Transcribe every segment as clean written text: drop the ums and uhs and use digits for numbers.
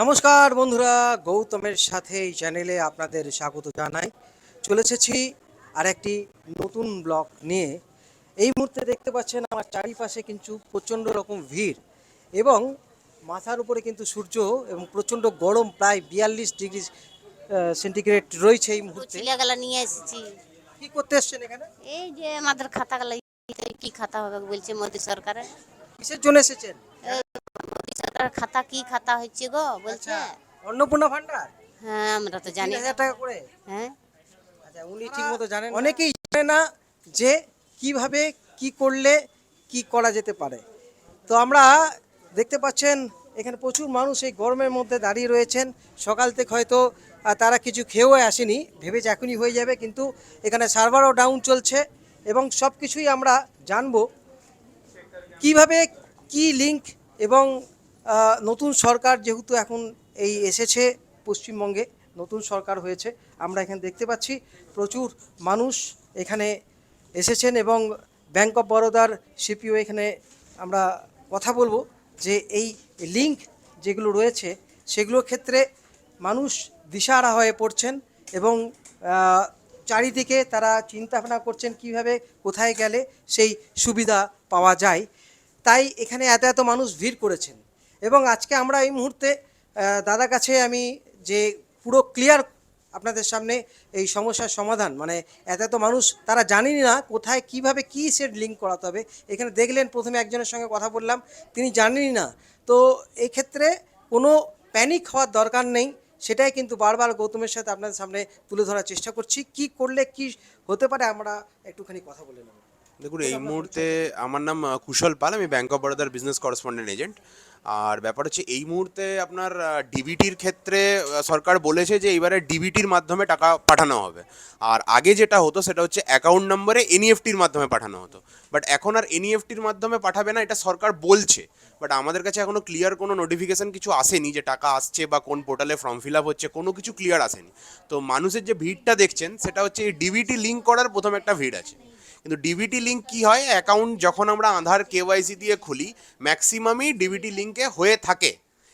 নমস্কার বন্ধুরা, গৌতমের সাথে এই চ্যানেলে আপনাদের স্বাগত জানাই। চলে এসেছি আর একটি নতুন ব্লগ নিয়ে। এই মুহূর্তে দেখতে পাচ্ছেন আমার চারিপাশে কিন্তু প্রচণ্ড রকম ভিড় এবং মাথার উপরে কিন্তু সূর্য এবং প্রচণ্ড গরম, প্রায় 42 ডিগ্রি সেন্টিগ্রেড রয়েছে এই মুহূর্তে। ছেলেগুলা নিয়ে এসেছি। কি করতে এসছেন এখানে? এই যে আমাদের খাতাগুলো কি খাতা হবে বলছে মোদী সরকারের। কিসের জন্য এসেছেন? এই মোদী সরকারের খাতা কি খাতা হচ্ছে গো বলছে। আচ্ছা, অন্নপূর্ণা ভান্ডার হ্যাঁ আমরা তো জানি 3,000 টাকা করে। হ্যাঁ আচ্ছা, উনি ঠিক মতো জানেন না। অনেকেই জানে না যে কিভাবে কি করলে কি করা যেতে পারে। তো আমরা দেখতে পাচ্ছেন এখানে প্রচুর মানুষ এই গরমের মধ্যে দাঁড়িয়ে রয়েছেন। সকাল থেকে হয়তো তারা কিছু খেয়েও আসেনি, ভেবেছে এখনই হয়ে যাবে, কিন্তু এখানে সার্ভারও ডাউন চলছে এবং সব কিছুই আমরা জানবো কিভাবে কি লিংক এবং নতুন সরকার যেহেতু এখন এই এসেছে পশ্চিমবঙ্গে, নতুন সরকার হয়েছে। আমরা এখানে দেখতে পাচ্ছি প্রচুর মানুষ এখানে এসেছেন এবং ব্যাংক অফ বরোদার সিপিও এখানে আমরা কথা বলবো যে এই লিংক যেগুলো রয়েছে সেগুলোর ক্ষেত্রে মানুষ দিশাহারা হয়ে পড়ছেন এবং চারিদিকে তারা চিন্তা ভাবনা করছেন কিভাবে কোথায় গেলে সেই সুবিধা পাওয়া যায়। তাই এখানে এত এত মানুষ ভিড় করেছেন এবং আজকে আমরা এই মুহূর্তে দাদার কাছে আমি যে পুরো ক্লিয়ার আপনাদের সামনে এই সমস্যার সমাধান, মানে এত এত মানুষ তারা জানেনই না কোথায় কিভাবে কি সেট লিঙ্ক করাতে হবে। এখানে দেখলেন প্রথমে একজনের সঙ্গে কথা বললাম, তিনি জানেনই না। তো এই ক্ষেত্রে কোনো প্যানিক হওয়ার দরকার নেই, সেটাই কিন্তু বারবার গৌতমের সাথে আপনাদের সামনে তুলে ধরার চেষ্টা করছি। কি করলে কি হতে পারে আমরা একটুখানি কথা বলে নেব। দেখুন, এই মুহূর্তে আমার নাম কুশল পাল, আমি ব্যাংক অফ বরোদার বিজনেস করেসপন্ডেন্ট এজেন্ট। আর ব্যাপার হচ্ছে এই মুহূর্তে আপনার ডিবিটির ক্ষেত্রে সরকার বলেছে যে এবারে ডিবিটির মাধ্যমে টাকা পাঠানো হবে। আর আগে যেটা হতো সেটা হচ্ছে অ্যাকাউন্ট নম্বরে এনইএফটির মাধ্যমে পাঠানো হতো, বাট এখন আর এনইএফটির মাধ্যমে পাঠাবে না, এটা সরকার বলছে। বাট আমাদের কাছে এখনও ক্লিয়ার কোনো নোটিফিকেশান কিছু আসেনি যে টাকা আসছে বা কোন পোর্টালে ফর্ম ফিল আপ হচ্ছে, কোনো কিছু ক্লিয়ার আসেনি। তো মানুষের যে ভিড়টা দেখছেন সেটা হচ্ছে এই ডিবিটি লিঙ্ক করার প্রথম একটা ভিড় আছে। কিন্তু ডিবিটি লিঙ্ক কি হয়, অ্যাকাউন্ট যখন আমরা আধার কেওয়াইসি দিয়ে খুলি ম্যাক্সিমামই ডিবিটি লিঙ্কে হয়ে থাকে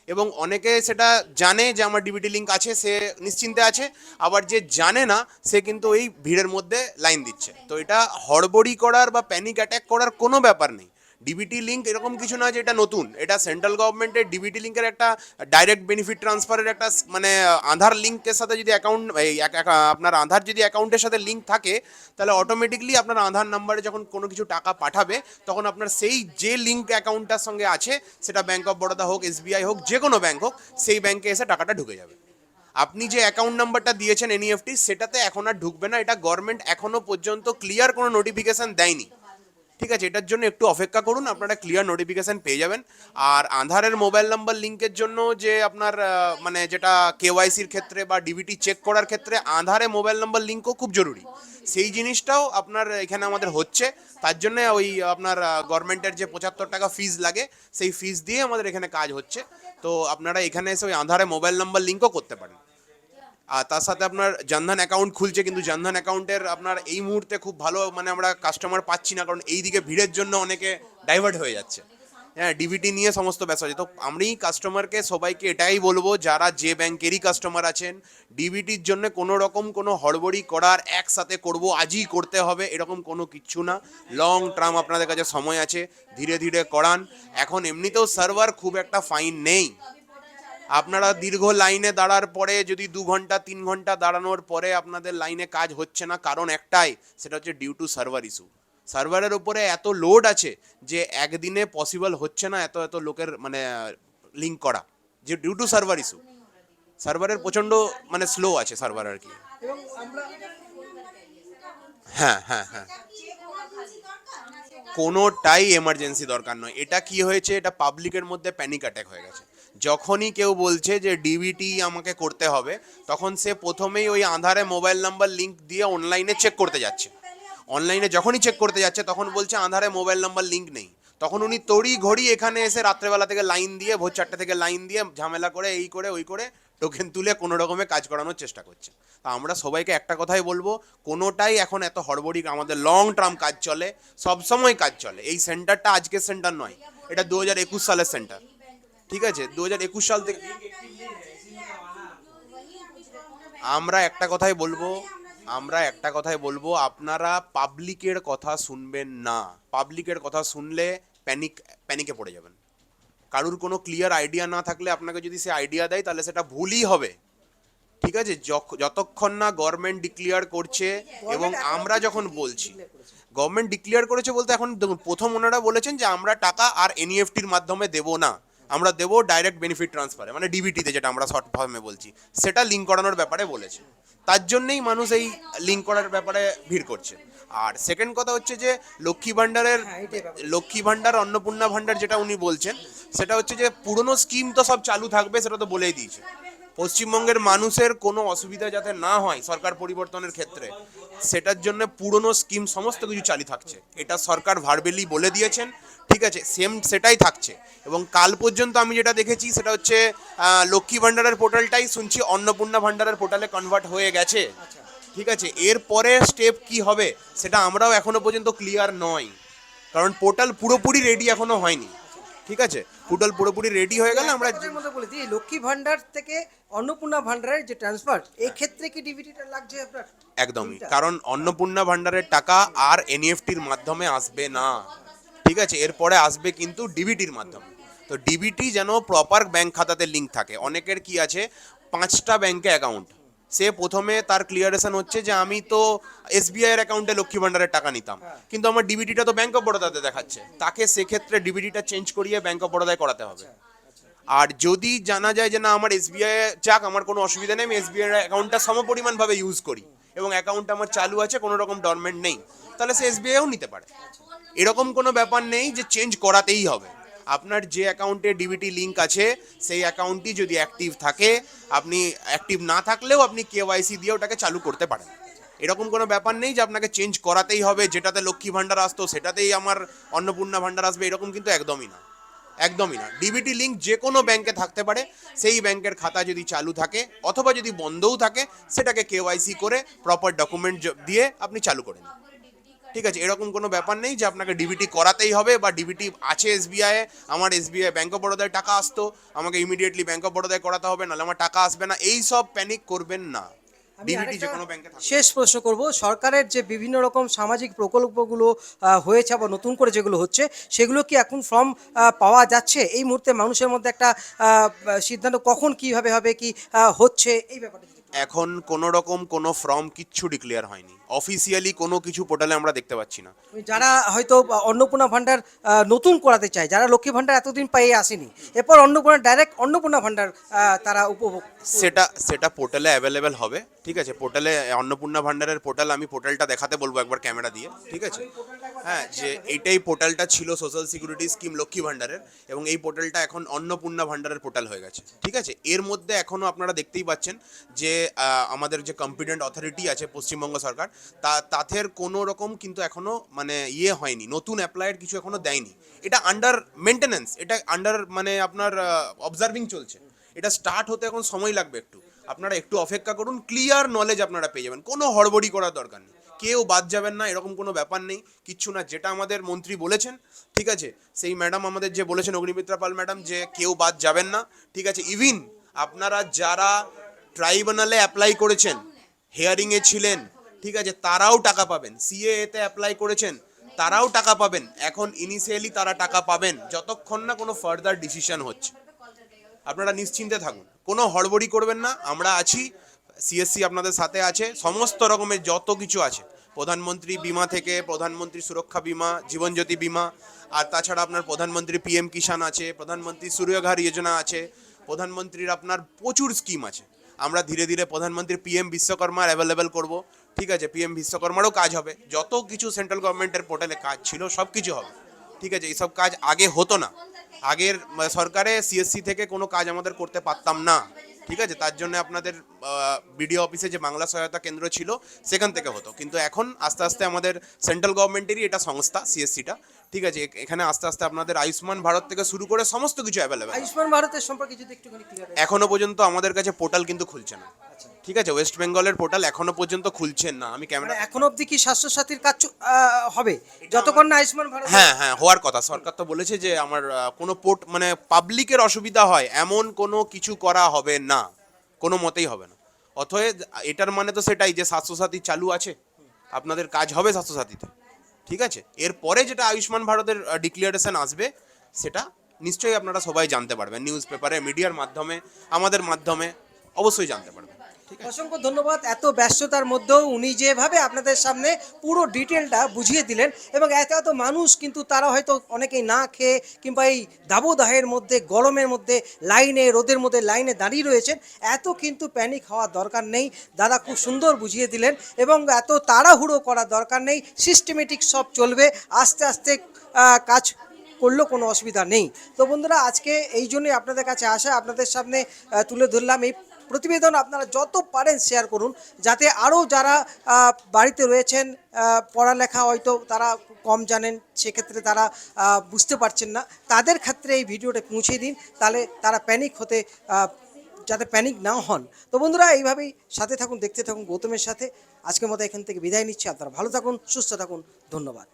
এবং অনেকে সেটা জানে যে আমার ডিবিটি লিঙ্ক আছে, সে নিশ্চিন্তে আছে। আবার যে জানে না সে কিন্তু এই ভিড়ের মধ্যে লাইন দিচ্ছে। তো এটা হড়বড়ি করার বা প্যানিক অ্যাটাক করার কোনো ব্যাপার নেই। ডিবিটি লিঙ্ক এরকম কিছু না যে এটা নতুন, এটা সেন্ট্রাল গভর্নমেন্টের ডিবিটি লিঙ্কের একটা ডাইরেক্ট বেনিফিট ট্রান্সফারের একটা মানে আধার লিঙ্কের সাথে যদি অ্যাকাউন্ট আপনার আধার যদি অ্যাকাউন্টের সাথে লিঙ্ক থাকে তাহলে অটোমেটিকলি আপনার আধার নাম্বারে যখন কোনো কিছু টাকা পাঠাবে তখন আপনার সেই যে লিঙ্ক অ্যাকাউন্টটার সঙ্গে আছে, সেটা ব্যাংক অফ বরোদা হোক, এসবিআই হোক, যে কোনো ব্যাংক হোক, সেই ব্যাংকে এসে টাকাটা ঢুকে যাবে। আপনি যে অ্যাকাউন্ট নাম্বারটা দিয়েছেন এনইএফটি, সেটাতে এখন আর ঢুকবে না। এটা গভর্নমেন্ট এখনো পর্যন্ত ক্লিয়ার কোনো নোটিফিকেশান দেয়নি। ঠিক আছে, এটার জন্য একটু অপেক্ষা করুন, আপনারা ক্লিয়ার নোটিফিকেশান পেয়ে যাবেন। আর আধারের মোবাইল নাম্বার লিঙ্কের জন্য যে আপনার মানে যেটা কেওয়াইসির ক্ষেত্রে বা ডিবিটি চেক করার ক্ষেত্রে আধারে মোবাইল নাম্বার লিঙ্কও খুব জরুরি, সেই জিনিসটাও আপনার এখানে আমাদের হচ্ছে। তার জন্য ওই আপনার গভর্নমেন্টের যে 75 টাকা ফিজ লাগে, সেই ফিজ দিয়ে আমাদের এখানে কাজ হচ্ছে। তো আপনারা এখানে এসে ওই আধারে মোবাইল নাম্বার লিঙ্কও করতে পারেন। আর তার সাথে আপনার জনধন অ্যাকাউন্ট খুলছে, কিন্তু জনধন অ্যাকাউন্টের আপনার এই মুহূর্তে খুব ভালো মানে আমরা কাস্টমার পাচ্ছি না, কারণ এই দিকে ভিড়ের জন্য অনেকে ডাইভার্ট হয়ে যাচ্ছে। হ্যাঁ, ডিবিটি নিয়ে সমস্ত ব্যস্ত আছে। তো আমি কাস্টমারকে সবাইকে এটাই বলবো, যারা যে ব্যাংকেরই কাস্টমার আছেন, ডিবিটির জন্য কোনো রকম কোনো হড়বড়ি করার একসাথে করব আজই করতে হবে এরকম কোনো কিচ্ছু না। লং টার্ম আপনাদের কাছে সময় আছে, ধীরে ধীরে করান। এখন এমনিতেও সার্ভার খুব একটা ফাইন নেই। আপনারা দীর্ঘ লাইনে দাঁড়ার পরে যদি 2 ঘন্টা 3 ঘন্টা দাঁড়ানোর পরে আপনাদের লাইনে কাজ হচ্ছে না, কারণ একটাই, সেটা হচ্ছে ডিউ টু সার্ভার ইস্যু। সার্ভারের উপরে এত লোড আছে যে একদিনে পসিবল হচ্ছে না এত এত লোকের মানে লিঙ্ক করা, যে ডিউ টু সার্ভার ইস্যু। সার্ভারের প্রচণ্ড মানে স্লো আছে সার্ভার আর কি। হ্যাঁ হ্যাঁ হ্যাঁ, কোনোটাই এমার্জেন্সি দরকার নয়। এটা কি হয়েছে, এটা পাবলিকের মধ্যে প্যানিক অ্যাটাক হয়ে গেছে। যখনই কেউ বলছে যে ডিবিটি আমাকে করতে হবে, তখন সে প্রথমেই ওই আধারে মোবাইল নাম্বার লিঙ্ক দিয়ে অনলাইনে চেক করতে যাচ্ছে। অনলাইনে যখনই চেক করতে যাচ্ছে তখন বলছে আধারে মোবাইল নাম্বার লিঙ্ক নেই। তখন উনি তড়ি ঘড়ি এখানে এসে রাত্রেবেলা থেকে লাইন দিয়ে, ভোর 4টে থেকে লাইন দিয়ে ঝামেলা করে, এই করে ওই করে টোকেন তুলে কোনো রকমে কাজ করানোর চেষ্টা করছে। তা আমরা সবাইকে একটা কথাই বলবো, কোনোটাই এখন এত হড়বড়ি, আমাদের লং টার্ম কাজ চলে, সবসময় কাজ চলে। এই সেন্টারটা আজকের সেন্টার নয়, এটা 2021 সালের সেন্টার। ঠিক আছে, 2021 সাল থেকে আমরা একটা কথাই বলবো, আপনারা পাবলিকের কথা শুনবেন না। পাবলিকের কথা শুনলে প্যানিকে পড়ে যাবেন। কারুর কোনো ক্লিয়ার আইডিয়া না থাকলে আপনাকে যদি সে আইডিয়া দেয় তাহলে সেটা ভুলই হবে। ঠিক আছে, যতক্ষণ না গভর্নমেন্ট ডিক্লেয়ার করছে, এবং আমরা যখন বলছি গভর্নমেন্ট ডিক্লেয়ার করেছে বলতে, এখন দেখুন প্রথম ওনারা বলেছেন যে আমরা টাকা আর এনইএফটির মাধ্যমে দেবো না, আমরা দেবো ডাইরেক্ট বেনিফিট ট্রান্সফারে, মানে ডিবিটিতে, যেটা আমরা শর্ট ফর্মে বলছি, সেটা লিঙ্ক করানোর ব্যাপারে বলেছে। তার জন্যই মানুষ এই লিঙ্ক করার ব্যাপারে ভিড় করছে। আর সেকেন্ড কথা হচ্ছে যে লক্ষ্মী ভাণ্ডার, অন্নপূর্ণা ভাণ্ডার যেটা উনি বলছেন, সেটা হচ্ছে যে পুরনো স্কিম তো সব চালু থাকবে, সেটা তো বলেই দিয়েছে। পশ্চিমবঙ্গের মানুষের কোনো অসুবিধা যাতে না হয় সরকার পরিবর্তনের ক্ষেত্রে, সেটার জন্য পুরনো স্কিম সমস্ত কিছু চালু থাকছে, এটা সরকার ভার্বেলি বলে দিয়েছেন। ঠিক আছে, সেটাই থাকছে। এবং কাল পর্যন্ত আমি যেটা দেখেছি সেটা হচ্ছে লক্ষ্মী ভাণ্ডারের পোর্টালটাই শুনছি অন্নপূর্ণা ভাণ্ডারের পোর্টালে কনভার্ট হয়ে গেছে। ঠিক আছে, এর পরে স্টেপ কি হবে সেটা আমরাও এখনো পর্যন্ত ক্লিয়ার নয়, কারণ পোর্টাল পুরোপুরি রেডি এখনো হয়নি। ঠিক আছে, পোর্টাল পুরোপুরি রেডি হয়ে গেলে আমরা এর মধ্যে বলে দিই, লক্ষ্মী ভান্ডার থেকে অন্নপূর্ণা ভান্ডারের যে ট্রান্সফার, এই ক্ষেত্রে কি ডিবিটিটা লাগছে আপনার? একদমই, কারণ অন্নপূর্ণা ভাণ্ডারের টাকা আর এনইএফটির মাধ্যমে আসবে না। ঠিক আছে, এরপরে আসবে কিন্তু ডিবিটির মাধ্যমে। তো ডিবিটি যেন প্রপার ব্যাংক খাতাতে লিঙ্ক থাকে। অনেকের কি আছে, 5টা ব্যাংকে অ্যাকাউন্ট, সে প্রথমে তার ক্লিয়ারেশন হচ্ছে যে আমি তো এসবিআই এর অ্যাকাউন্টে লক্ষ্মী ভাণ্ডারের টাকা নিতাম, কিন্তু আমার ডিবিটিটা তো ব্যাংক অফ বরোদাতে দেখাচ্ছে, তাকে সেক্ষেত্রে ডিবিটিটা চেঞ্জ করিয়ে ব্যাংক অফ বরোদায় করাতে হবে। আর যদি জানা যায় যে না আমার এসবিআই যাক, আমার কোনো অসুবিধা নেই, আমি এসবিআই অ্যাকাউন্টটা সমপরিমাণভাবে ইউজ করি এবং অ্যাকাউন্ট আমার চালু আছে, কোনো রকম ডরমেন্ট নেই, তাহলে সে এসবিআইও নিতে পারে। এরকম কোনো ব্যাপার নেই যে চেঞ্জ করাতেই হবে। আপনার যে অ্যাকাউন্টে ডিবিটি লিঙ্ক আছে সেই অ্যাকাউন্টটি যদি অ্যাক্টিভ থাকে, আপনি অ্যাক্টিভ না থাকলেও আপনি কেওয়াইসি দিয়ে ওটাকে চালু করতে পারেন। এরকম কোনো ব্যাপার নেই যে আপনাকে চেঞ্জ করাতেই হবে, যেটাতে লক্ষ্মী ভাণ্ডার আসতো সেটাতেই আমার অন্নপূর্ণা ভাণ্ডার আসবে, এরকম কিন্তু একদমই না, একদমই না। ডিবিটি লিঙ্ক যে কোনো ব্যাংকে থাকতে পারে, সেই ব্যাংকের খাতা যদি চালু থাকে অথবা যদি বন্ধও থাকে, সেটাকে কেওয়াইসি করে প্রপার ডকুমেন্ট দিয়ে আপনি চালু করে নিন। ঠিক আছে, এরকম কোনো ব্যাপার নেই যে আপনাকে ডিবিটি করাতেই হবে, বা ডিবিটি আছে এসবিআই, আমার এসবিআই ব্যাংক অফ বরোদায় টাকা আসতো, আমাকে ইমিডিয়েটলি ব্যাংক অফ বরোদায় করাতে হবে, নাহলে আমার টাকা আসবে না, এই সব প্যানিক করবেন না। আমি ডিবিটি যে আরেকটা কোনো ব্যাংকে থাকে। শেষ প্রশ্ন করব, সরকারের যে বিভিন্ন রকম সামাজিক প্রকল্পগুলো হয়েছে বা নতুন করে যেগুলো হচ্ছে, সেগুলো কি এখন ফর্ম পাওয়া যাচ্ছে? এই মুহূর্তে মানুষের মধ্যে একটা সিদ্ধান্ত কখন কিভাবে হবে, কি হচ্ছে, এই ব্যাপারটা যদি একটু- এখন কোনো রকম কোনো ফর্ম কিচ্ছু ডিক্লেয়ার হয়নি, অফিসিয়ালি কোনো কিছু পোর্টালে আমরা দেখতে পাচ্ছি না। যারা হয়তো অন্নপূর্ণা ভান্ডার নতুন করাতে চায়, যারা লক্ষ্মী ভান্ডার এতদিন পেয়ে আসেনি, এরপর ডাইরেক্ট অন্নপূর্ণা ভান্ডার তারা উপভোগ, সেটা পোর্টালে অ্যাভেলেবেল হবে। ঠিক আছে, পোর্টালে অন্নপূর্ণা ভাণ্ডারের পোর্টাল, আমি পোর্টালটা দেখাতে বলবো একবার ক্যামেরা দিয়ে। ঠিক আছে, হ্যাঁ, যে এইটাই পোর্টালটা ছিল সোশ্যাল সিকিউরিটি স্কিম লক্ষ্মী ভাণ্ডারের, এবং এই পোর্টালটা এখন অন্নপূর্ণা ভাণ্ডারের পোর্টাল হয়ে গেছে। ঠিক আছে, এর মধ্যে এখনও আপনারা দেখতেই পাচ্ছেন যে আমাদের যে কম্পিটেন্ট অথরিটি আছে পশ্চিমবঙ্গ সরকার, তাদের কোনো রকম কিন্তু এখনও মানে হয়নি, নতুন অ্যাপ্লাইয়ের কিছু এখনও দেয়নি। এটা আন্ডার মেনটেন্যান্স, এটা আন্ডার মানে আপনার অবজার্ভিং চলছে, এটা স্টার্ট হতে এখন সময় লাগবে একটু। আপনারা একটু অপেক্ষা করুন, ক্লিয়ার নলেজ আপনারা পেয়ে যাবেন, কোনো হড়বড়ি করার দরকার নেই, কেউ বাদ যাবেন না, এরকম কোনো ব্যাপার নেই, কিচ্ছু না। যেটা আমাদের মন্ত্রী বলেছেন, ঠিক আছে, সেই ম্যাডাম আমাদের যে বলেছেন, অগ্নিমিত্রা পাল ম্যাডাম, যে কেউ বাদ যাবেন না। ঠিক আছে, ইভিন আপনারা যারা ট্রাইব্যুনালে অ্যাপ্লাই করেছেন, হিয়ারিংয়ে ছিলেন, ঠিক আছে, তারাও টাকা পাবেন। সিএতে অ্যাপ্লাই করেছেন, তারাও টাকা পাবেন। এখন ইনিশিয়ালি তারা টাকা পাবেন যতক্ষণ না কোনো ফার্দার ডিসিশন হচ্ছে। আপনারা নিশ্চিন্তে থাকুন, কোনো হড়বড়ি করবেন না, আমরা আছি, সিএসসি আপনাদের সাথে আছে, সমস্ত রকমের যত কিছু আছে, প্রধানমন্ত্রী বিমা থেকে প্রধানমন্ত্রী সুরক্ষা বিমা, জীবনজ্যোতি বিমা, আর তাছাড়া আপনার প্রধানমন্ত্রী পিএম কিষাণ আছে, প্রধানমন্ত্রী সূর্যঘর যোজনা আছে, প্রধানমন্ত্রীর আপনার প্রচুর স্কিম আছে। আমরা ধীরে ধীরে প্রধানমন্ত্রী পিএম বিশ্বকর্মার অ্যাভেলেবেল করব। ঠিক আছে, পিএম বিশ্বকর্মারও কাজ হবে, যত কিছু সেন্ট্রাল গভর্নমেন্টের পোর্টালে কাজ ছিল সব কিছু হবে। ঠিক আছে, এইসব কাজ আগে হতো না, আগের সরকারে সিএসসি থেকে কোনো কাজ আমাদের করতে পারতাম না। ঠিক আছে, তার জন্য আপনাদের বিডিও অফিসে যে বাংলা সহায়তা কেন্দ্র ছিল সেখান থেকে হতো, কিন্তু এখন আস্তে আস্তে আমাদের সেন্ট্রাল গভর্নমেন্টেরই এটা সংস্থা সিএসসিটা। ঠিক আছে, এখানে আস্তে আস্তে আপনাদের আয়ুষ্মান ভারত থেকে শুরু করে সমস্ত কিছু অ্যাভেলেবেল। আয়ুষ্মান ভারতের সম্পর্কে যদি একটুখানি ক্লিয়ার এখনো পর্যন্ত আমাদের কাছে পোর্টাল কিন্তু খুলছে না, ঠিক আছে, ওয়েস্ট বেঙ্গলের পোর্টাল এখনো পর্যন্ত খুলছেন না। আমি ক্যামেরা মানে এখন অবধি কি স্বাস্থ্যসাথীর কাজ হবে যতক্ষণ না আয়ুষ্মান ভারত? হ্যাঁ হ্যাঁ হওয়ার কথা, সরকার তো বলেছে যে আমার কোনো মানে পাবলিকের অসুবিধা হয় এমন কোনো কিছু করা হবে না, কোনো মতেই হবে না। অতএব এটার মানে তো সেটাই যে স্বাস্থ্যসাথী চালু আছে, আপনাদের কাজ হবে স্বাস্থ্যসাথীতে, ঠিক আছে। এরপরে যেটা আয়ুষ্মান ভারতের ডিক্লারেশন আসবে সেটা নিশ্চয়ই আপনারা সবাই জানতে পারবেন, নিউজ পেপারে, মিডিয়ার মাধ্যমে, আমাদের মাধ্যমে অবশ্যই জানতে পারবেন। অসংখ্য ধন্যবাদ। এত ব্যস্ততার মধ্যেও উনি যেভাবে আপনাদের সামনে পুরো ডিটেলটা বুঝিয়ে দিলেন, এবং এত এত মানুষ কিন্তু তারা হয়তো অনেকেই না খেয়ে কিংবা এই দাবদাহের মধ্যে, গরমের মধ্যে লাইনে, রোদের মধ্যে লাইনে দাঁড়িয়ে রয়েছেন, এত কিন্তু প্যানিক হওয়ার দরকার নেই। দাদা খুব সুন্দর বুঝিয়ে দিলেন, এবং এত তাড়াহুড়ো করার দরকার নেই, সিস্টেমেটিক সব চলবে, আস্তে আস্তে কাজ করলেও কোনো অসুবিধা নেই। তো বন্ধুরা, আজকে এই জন্যই আপনাদের কাছে আসা, আপনাদের সামনে তুলে ধরলাম এই প্রতিবেদন। আপনারা যত পারেন শেয়ার করুন, যাতে আরও যারা বাড়িতে রয়েছেন, পড়ালেখা হয়তো তারা কম জানেন, সেক্ষেত্রে তারা বুঝতে পারছেন না, তাদের ক্ষেত্রে এই ভিডিওটা পৌঁছে দিন, তাহলে তারা প্যানিক হতে যাতে প্যানিক না হন। তো বন্ধুরা, এইভাবেই সাথে থাকুন, দেখতে থাকুন গৌতমের সাথে। আজকের মতো এখান থেকে বিদায় নিচ্ছি। আপনারা ভালো থাকুন, সুস্থ থাকুন, ধন্যবাদ।